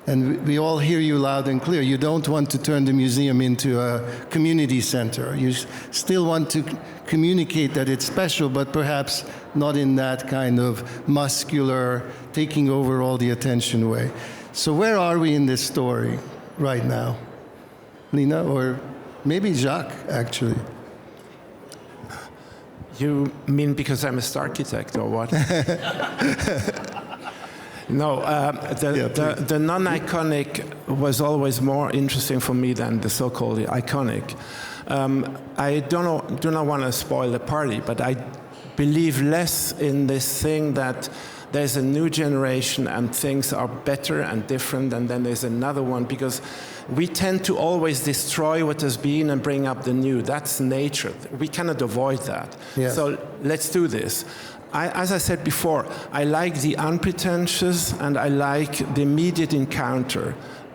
And we all hear you loud and clear. You don't want to turn the museum into a community center. You still want to communicate that it's special, but perhaps not in that kind of muscular, taking over all the attention way. So where are we in this story right now? Lina, or maybe Jacques, actually? You mean because I'm a Starchitect or what? No, the non-iconic was always more interesting for me than the so-called iconic. I do not want to spoil the party, but I believe less in this thing that there's a new generation and things are better and different, and then there's another one, because we tend to always destroy what has been and bring up the new. That's nature. We cannot avoid that. Yes. So let's do this. As I said before, I like the unpretentious and I like the immediate encounter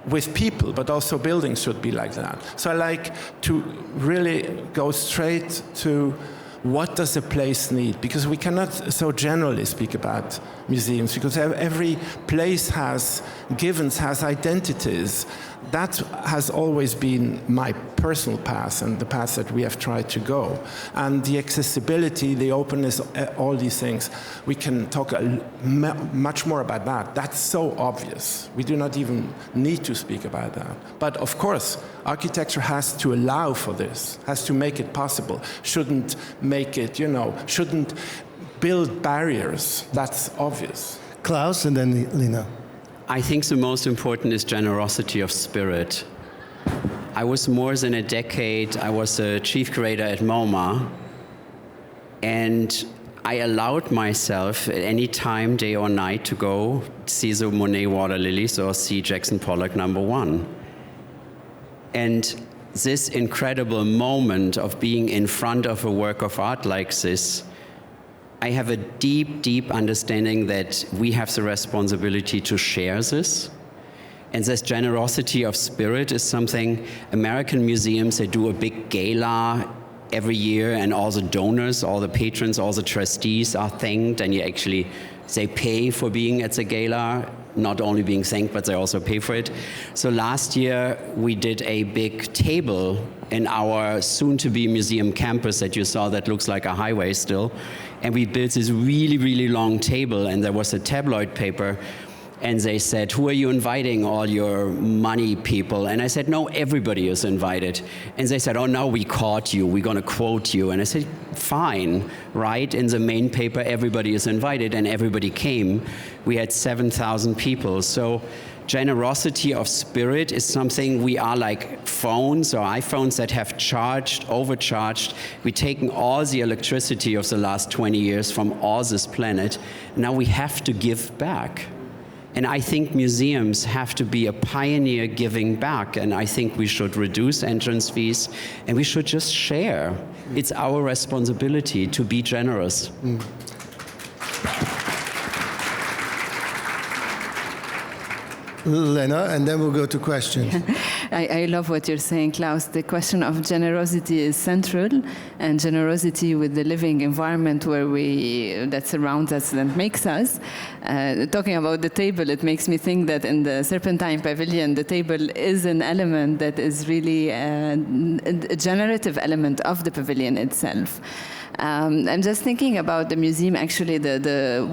with people, but also buildings should be like that. So I like to really go straight to what does a place need? Because we cannot so generally speak about museums, because every place has givens, has identities. That has always been my personal path and the path that we have tried to go. And the accessibility, the openness, all these things, we can talk much more about that. That's so obvious. We do not even need to speak about that. But of course, architecture has to allow for this, has to make it possible, shouldn't make it, shouldn't build barriers. That's obvious. Klaus and then Lina. I think the most important is generosity of spirit. I was more than a decade, I was a chief curator at MoMA, and I allowed myself at any time, day or night, to go see the Monet water lilies or see Jackson Pollock #1. And this incredible moment of being in front of a work of art like this, I have a deep, deep understanding that we have the responsibility to share this. And this generosity of spirit is something American museums, they do a big gala every year, and all the donors, all the patrons, all the trustees are thanked, and they pay for being at the gala. not only being thanked, but they also pay for it. So last year, we did a big table in our soon-to-be museum campus that you saw that looks like a highway still. And we built this really, really long table, and there was a tabloid paper. And they said, who are you inviting, all your money people? And I said, no, everybody is invited. And they said, oh, now we caught you, we're gonna quote you. And I said, fine, right? In the main paper, everybody is invited, and everybody came. We had 7,000 people. So generosity of spirit is something we are like phones or iPhones that have charged, overcharged. We've taken all the electricity of the last 20 years from all this planet. Now we have to give back. And I think museums have to be a pioneer giving back, and I think we should reduce entrance fees, and we should just share. It's our responsibility to be generous. Lena, and then we'll go to questions. I love what you're saying, Klaus. The question of generosity is central, and generosity with the living environment that surrounds us, that makes us. Talking about the table, it makes me think that in the Serpentine Pavilion, the table is an element that is really a generative element of the pavilion itself. I'm just thinking about the museum. Actually, the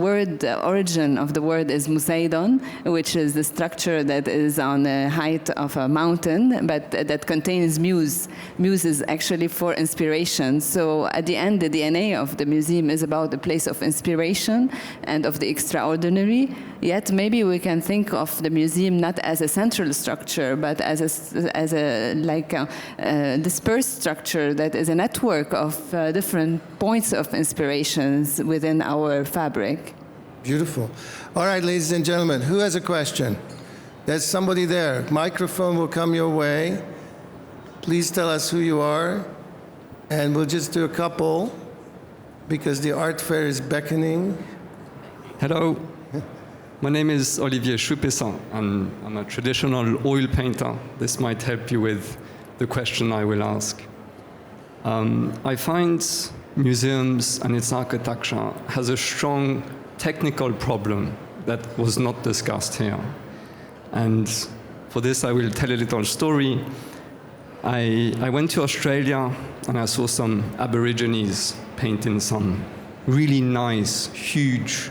origin of the word is museidon, which is the structure that is on the height of a mountain, but that contains muse. Muse is actually for inspiration. So at the end, the DNA of the museum is about the place of inspiration and of the extraordinary. Yet maybe we can think of the museum not as a central structure, but as a dispersed structure that is a network of different points of inspirations within our fabric. Beautiful. All right, ladies and gentlemen, who has a question? There's somebody there. Microphone will come your way. Please tell us who you are, and we'll just do a couple because the art fair is beckoning. Hello. My name is Olivier Choupessin, and I'm a traditional oil painter. This might help you with the question I will ask. I find museums and its architecture has a strong technical problem that was not discussed here. And for this, I will tell a little story. I went to Australia and I saw some Aborigines painting some really nice, huge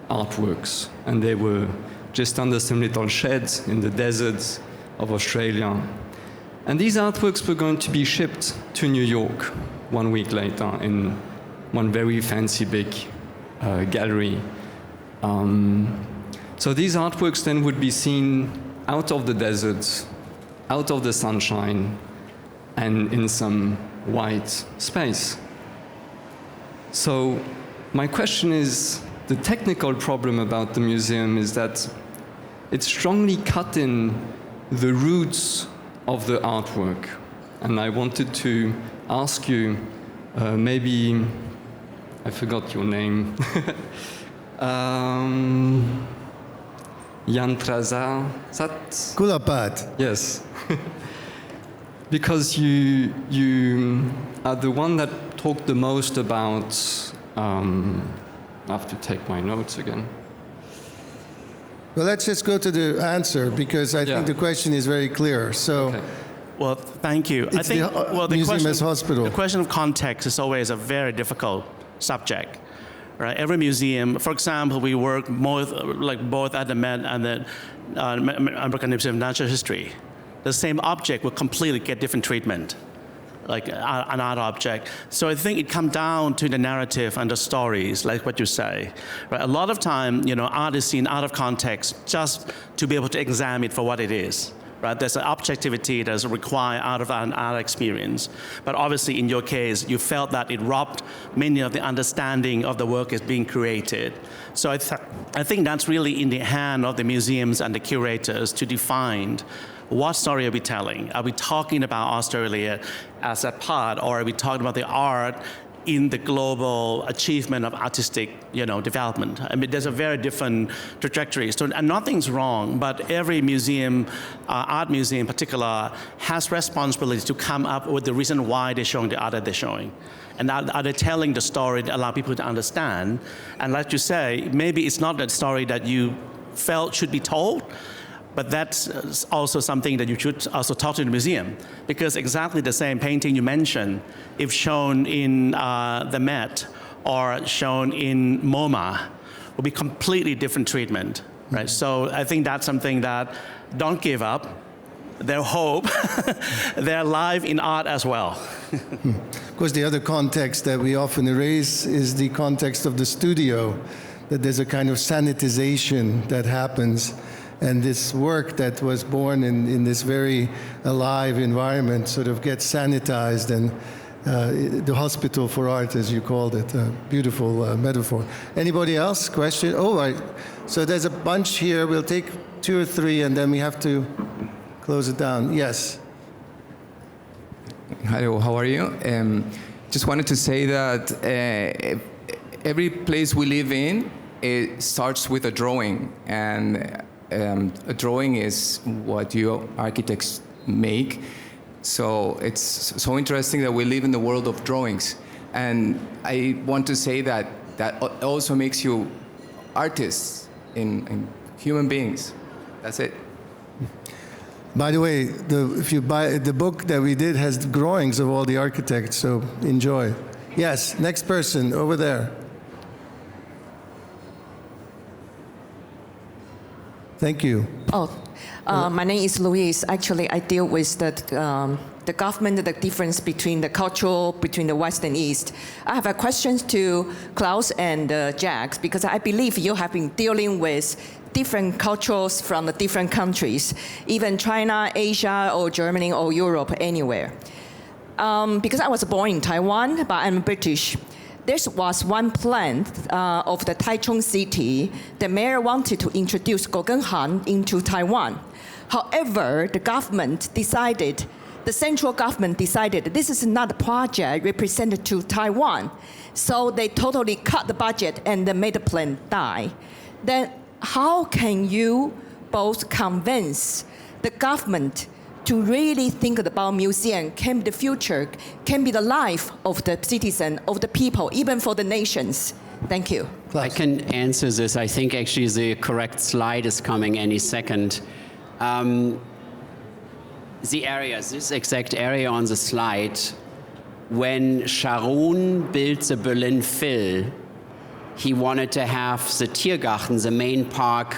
artworks. And they were just under some little sheds in the deserts of Australia. And these artworks were going to be shipped to New York 1 week later in one very fancy big gallery. So these artworks then would be seen out of the deserts, out of the sunshine, and in some white space. So my question is, the technical problem about the museum is that it's strongly cutting the roots of the artwork. And I wanted to ask you, maybe, I forgot your name, Yantraza, Kulapat. Yes. Because you are the one that talked the most about, I have to take my notes again. Well, let's just go to the answer because I think the question is very clear. So, Okay. Well, thank you. I think the museum as hospital. The question of context is always a very difficult subject. Right? Every museum, for example, we work both at the Met and the American Museum of Natural History. The same object will completely get different treatment, like an art object. So I think it comes down to the narrative and the stories, like what you say. Right? A lot of time, art is seen out of context just to be able to examine it for what it is. Right? There's an objectivity that's required out of an art experience. But obviously, in your case, you felt that it robbed many of the understanding of the work is being created. So I think that's really in the hand of the museums and the curators to define what story are we telling? Are we talking about Australia as a part, or are we talking about the art in the global achievement of artistic, development? I mean, there's a very different trajectory. So, and nothing's wrong, but every museum, art museum in particular, has responsibility to come up with the reason why they're showing the art that they're showing. And are they telling the story that allow people to understand? And like you say, maybe it's not that story that you felt should be told. But that's also something that you should also talk to the museum, because exactly the same painting you mentioned, if shown in the Met or shown in MoMA, will be completely different treatment, right? So I think that's something that don't give up. Their hope, they're alive in art as well. Of course, the other context that we often erase is the context of the studio, that there's a kind of sanitization that happens. And this work that was born in this very alive environment sort of gets sanitized, and the hospital for art, as you called it, a beautiful metaphor. Anybody else? Question? Oh, right. So there's a bunch here. We'll take 2 or 3, and then we have to close it down. Yes. Hello, how are you? Just wanted to say that every place we live in, it starts with a drawing, and a drawing is what you architects make. So it's so interesting that we live in the world of drawings. And I want to say that that also makes you artists in human beings. That's it. By the way, if you buy the book that we did has drawings of all the architects, so enjoy. Yes, next person over there. Thank you. My name is Louise. Actually, I deal with the government, the difference between the culture between the West and East. I have a question to Klaus and Jack, because I believe you have been dealing with different cultures from the different countries, even China, Asia, or Germany, or Europe, anywhere. Because I was born in Taiwan, but I'm British. There was one plan of the Taichung city. The mayor wanted to introduce Guggenheim into Taiwan. However, the central government decided this is not a project represented to Taiwan. So they totally cut the budget and they made the plan die. Then how can you both convince the government to really think about museum can be the future, can be the life of the citizen, of the people, even for the nations? Thank you. I can answer this. I think actually the correct slide is coming any second. The areas, this exact area on the slide, when Sharon built the Berlin Phil, he wanted to have the Tiergarten, the main park,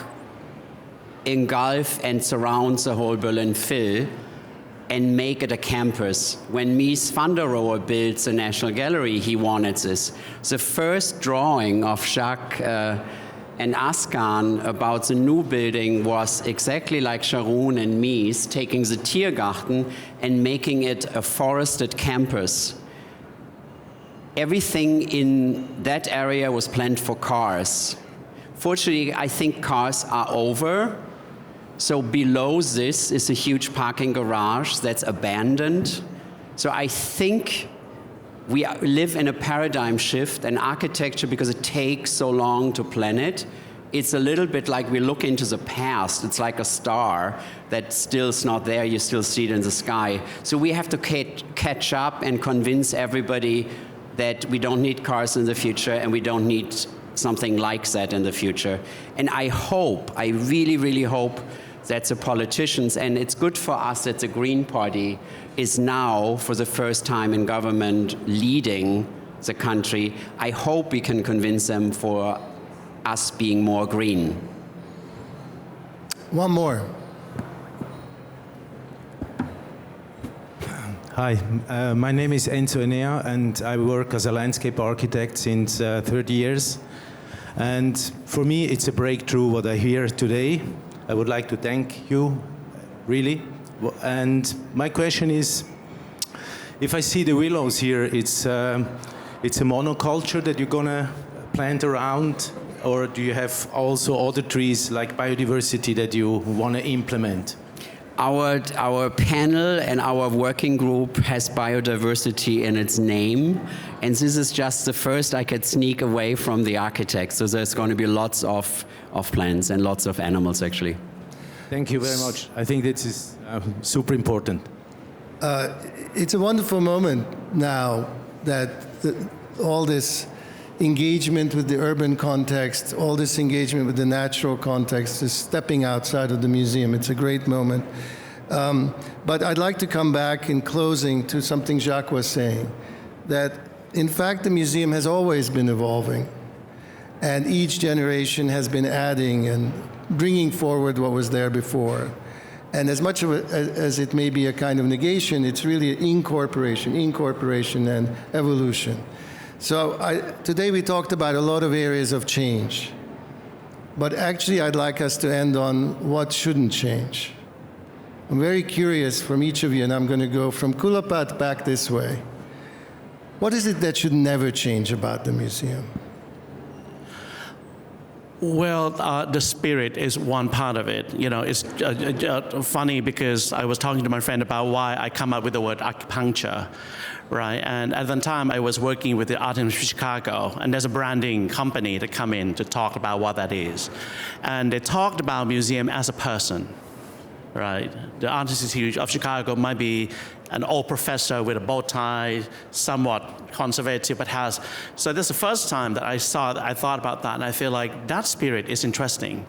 engulf and surround the whole Berlin Phil and make it a campus. When Mies van der Rohe built the National Gallery, he wanted this. The first drawing of Jacques and Askan about the new building was exactly like Sharon and Mies, taking the Tiergarten and making it a forested campus. Everything in that area was planned for cars. Fortunately, I think cars are over. So below this is a huge parking garage that's abandoned. So I think we live in a paradigm shift, and architecture, because it takes so long to plan it, it's a little bit like we look into the past. It's like a star that still's not there, you still see it in the sky. So we have to catch up and convince everybody that we don't need cars in the future and we don't need something like that in the future. And I hope, I really, really hope that the politicians, and it's good for us that the Green Party is now, for the first time in government, leading the country. I hope we can convince them for us being more green. One more. Hi, my name is Enzo Enea, and I work as a landscape architect since 30 years. And for me, it's a breakthrough what I hear today. I would like to thank you, really. And my question is, if I see the willows here, it's a monoculture that you're gonna plant around, or do you have also other trees like biodiversity that you want to implement? Our panel and our working group has biodiversity in its name, and this is just the first I could sneak away from the architect. So there's going to be lots of plants and lots of animals, actually. Thank you very much. I think this is super important. It's a wonderful moment now that all this engagement with the urban context, all this engagement with the natural context is stepping outside of the museum. It's a great moment. But I'd like to come back in closing to something Jacques was saying, that in fact the museum has always been evolving, and each generation has been adding and bringing forward what was there before. And as much of it as it may be a kind of negation, it's really incorporation and evolution. So today we talked about a lot of areas of change, but actually I'd like us to end on what shouldn't change. I'm very curious from each of you, and I'm going to go from Kulapat back this way. What is it that should never change about the museum? Well, the spirit is one part of it. You know, it's funny because I was talking to my friend about why I come up with the word acupuncture, right? And at the time, I was working with the Artists of Chicago, and there's a branding company that come in to talk about what that is. And they talked about museum as a person, right? The Artists Institute of Chicago might be an old professor with a bow tie, somewhat conservative, but has. So this is the first time that I thought about that, and I feel like that spirit is interesting,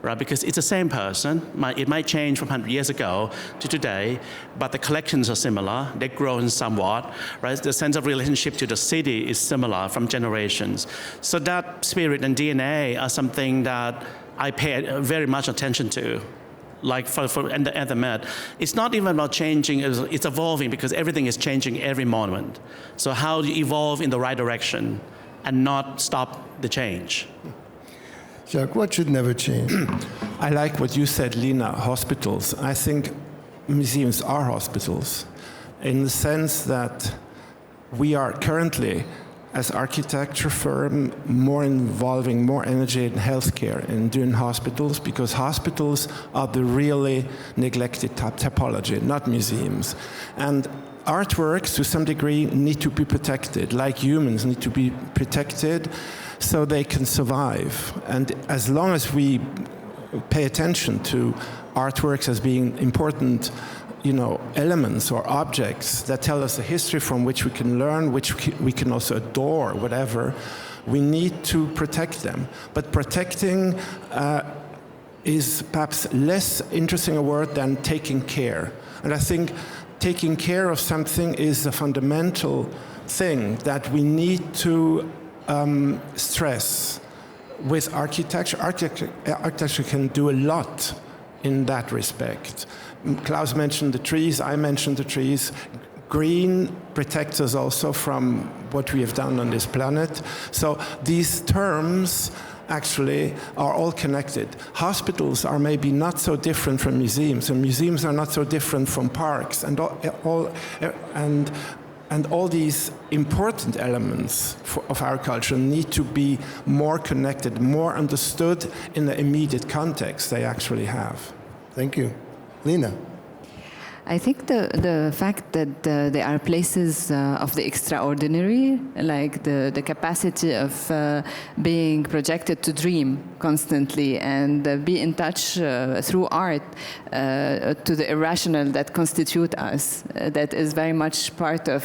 right? Because it's the same person. It might change from 100 years ago to today, but the collections are similar. They've grown somewhat, right? The sense of relationship to the city is similar from generations. So that spirit and DNA are something that I pay very much attention to. Like at the Met, it's not even about changing, it's evolving, because everything is changing every moment. So how do you evolve in the right direction and not stop the change? Jacques, what should never change? I like what you said, Lina, hospitals. I think museums are hospitals in the sense that we are currently, as architecture firm, more involving more energy in healthcare and doing hospitals, because hospitals are the really neglected typology, not museums. And artworks, to some degree, need to be protected, like humans need to be protected so they can survive. And as long as we pay attention to artworks as being important, you know, elements or objects that tell us a history from which we can learn, which we can also adore, whatever, we need to protect them. But protecting is perhaps less interesting a word than taking care. And I think taking care of something is a fundamental thing that we need to stress. With architecture, architecture can do a lot in that respect. Klaus mentioned the trees, I mentioned the trees. Green protects us also from what we have done on this planet. So these terms actually are all connected. Hospitals are maybe not so different from museums, and museums are not so different from parks, and all these important elements of our culture need to be more connected, more understood in the immediate context they actually have. Thank you. Lina. I think the fact that there are places of the extraordinary, like the capacity of being projected to dream constantly and be in touch through art to the irrational that constitute us, that is very much part of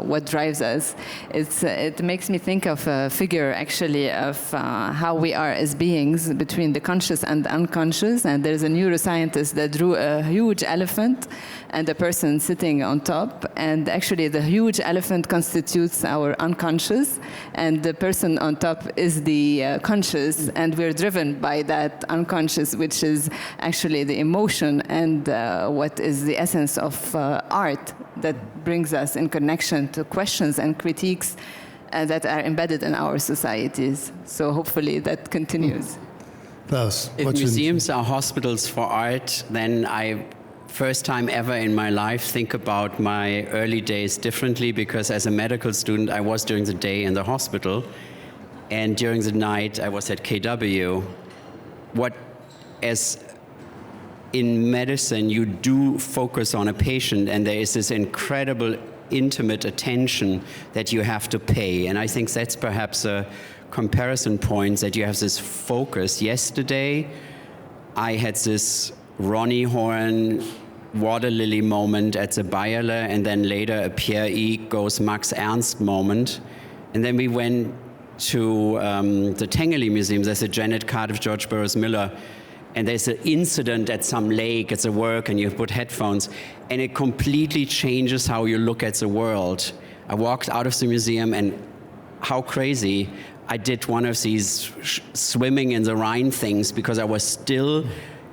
what drives us. It makes me think of a figure, actually, of how we are as beings between the conscious and the unconscious. And there's a neuroscientist that drew a huge elephant and a person sitting on top, and actually the huge elephant constitutes our unconscious, and the person on top is the conscious, and we're driven by that unconscious, which is actually the emotion and what is the essence of art that brings us in connection to questions and critiques that are embedded in our societies. So hopefully that continues. Klaus, if museums are hospitals for art, then I first time ever in my life think about my early days differently, because as a medical student I was during the day in the hospital, and during the night I was at KW. As in medicine you do focus on a patient, and there is this incredible intimate attention that you have to pay, and I think that's perhaps a comparison point, that you have this focus. Yesterday I had this Ronnie Horn water lily moment at the Bayerle, and then later a Pierre Ig goes Max Ernst moment. And then we went to the Tengeli Museum. There's a Janet Cardiff, George Burroughs Miller, and there's an incident at some lake, it's a work, and you put headphones, and it completely changes how you look at the world. I walked out of the museum, and how crazy, I did one of these swimming in the Rhine things because I was still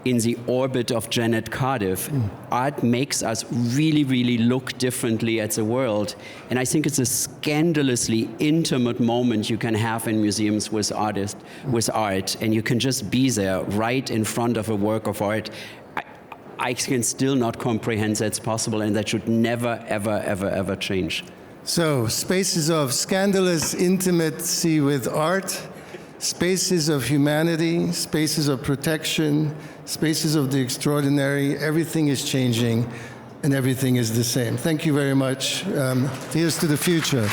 in the orbit of Janet Cardiff. Art makes us really, really look differently at the world. And I think it's a scandalously intimate moment you can have in museums with artists, with art. And you can just be there right in front of a work of art. I can still not comprehend that's possible, and that should never, ever, ever, ever change. So, spaces of scandalous intimacy with art, spaces of humanity, spaces of protection, spaces of the extraordinary. Everything is changing and everything is the same. Thank you very much. Here's to the future.